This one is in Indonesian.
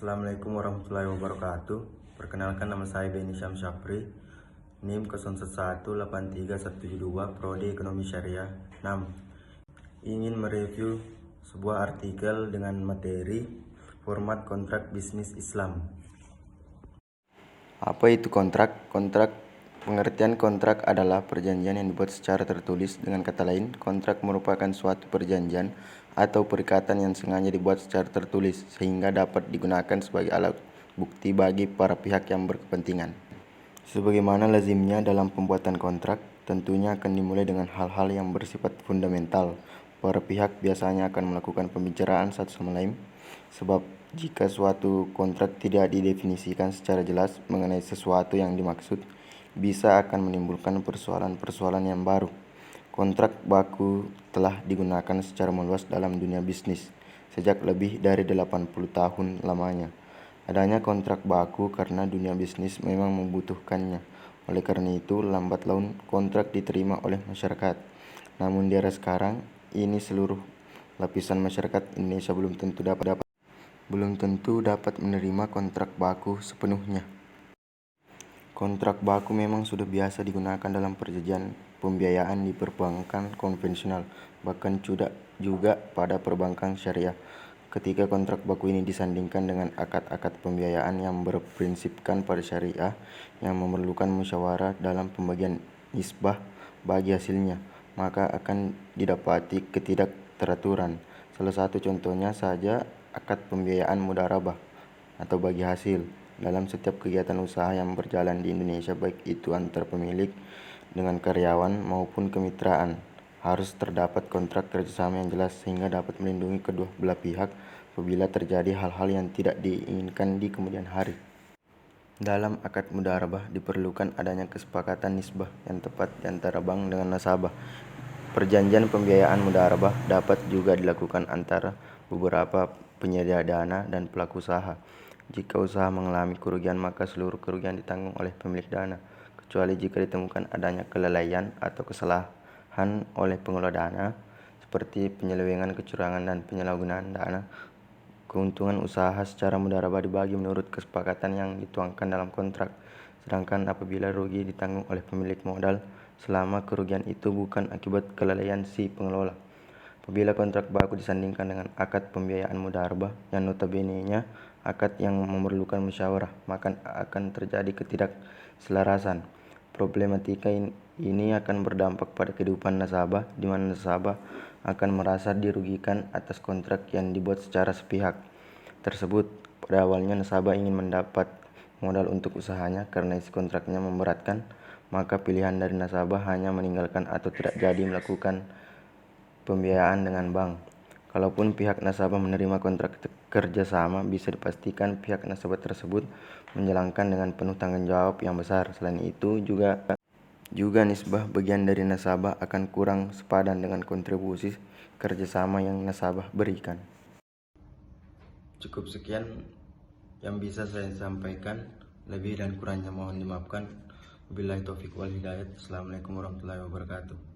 Assalamualaikum warahmatullahi wabarakatuh. Perkenalkan, nama saya Beni Syam Syafri, NIM 01183172, Prodi Ekonomi Syariah 6. Ingin mereview sebuah artikel dengan materi format kontrak bisnis Islam. Apa itu kontrak? Pengertian kontrak adalah perjanjian yang dibuat secara tertulis. Dengan kata lain, kontrak merupakan suatu perjanjian atau perikatan yang sengaja dibuat secara tertulis sehingga dapat digunakan sebagai alat bukti bagi para pihak yang berkepentingan. Sebagaimana lazimnya dalam pembuatan kontrak, tentunya akan dimulai dengan hal-hal yang bersifat fundamental. Para pihak biasanya akan melakukan pembicaraan satu sama lain, sebab jika suatu kontrak tidak didefinisikan secara jelas mengenai sesuatu yang dimaksud, bisa akan menimbulkan persoalan-persoalan yang baru. Kontrak baku telah digunakan secara meluas dalam dunia bisnis sejak lebih dari 80 tahun lamanya. Adanya kontrak baku karena dunia bisnis memang membutuhkannya. Oleh karena itu, lambat laun kontrak diterima oleh masyarakat. Namun di era sekarang ini seluruh lapisan masyarakat Indonesia belum tentu dapat menerima kontrak baku sepenuhnya. Kontrak baku memang sudah biasa digunakan dalam perjanjian pembiayaan di perbankan konvensional, bahkan juga pada perbankan syariah. Ketika kontrak baku ini disandingkan dengan akad-akad pembiayaan yang berprinsipkan pada syariah yang memerlukan musyawarah dalam pembagian nisbah bagi hasilnya, maka akan didapati ketidakteraturan. Salah satu contohnya saja akad pembiayaan mudharabah atau bagi hasil. Dalam setiap kegiatan usaha yang berjalan di Indonesia, baik itu antar pemilik dengan karyawan maupun kemitraan, harus terdapat kontrak kerjasama yang jelas sehingga dapat melindungi kedua belah pihak apabila terjadi hal-hal yang tidak diinginkan di kemudian hari. Dalam akad mudharabah diperlukan adanya kesepakatan nisbah yang tepat di antara bank dengan nasabah. Perjanjian pembiayaan mudharabah dapat juga dilakukan antara beberapa penyedia dana dan pelaku usaha. Jika usaha mengalami kerugian, maka seluruh kerugian ditanggung oleh pemilik dana, kecuali jika ditemukan adanya kelalaian atau kesalahan oleh pengelola dana, seperti penyelewengan, kecurangan, dan penyalahgunaan dana. Keuntungan usaha secara mudharabah dibagi menurut kesepakatan yang dituangkan dalam kontrak, sedangkan apabila rugi ditanggung oleh pemilik modal selama kerugian itu bukan akibat kelalaian si pengelola. Apabila kontrak baku disandingkan dengan akad pembiayaan mudharabah yang notabene-nya akad yang memerlukan musyawarah, maka akan terjadi ketidakselarasan. Problematika ini akan berdampak pada kehidupan nasabah, di mana nasabah akan merasa dirugikan atas kontrak yang dibuat secara sepihak tersebut. Pada awalnya nasabah ingin mendapat modal untuk usahanya karena isi kontraknya memberatkan, maka pilihan dari nasabah hanya meninggalkan atau tidak jadi melakukan pembiayaan dengan bank. Kalaupun pihak nasabah menerima kontrak kerjasama, bisa dipastikan pihak nasabah tersebut menjalankan dengan penuh tanggung jawab yang besar. Selain itu juga nisbah bagian dari nasabah akan kurang sepadan dengan kontribusi kerjasama yang nasabah berikan. Cukup sekian yang bisa saya sampaikan, lebih dan kurangnya mohon dimaafkan. Wabillahi taufiq wal hidayah. Assalamualaikum warahmatullahi wabarakatuh.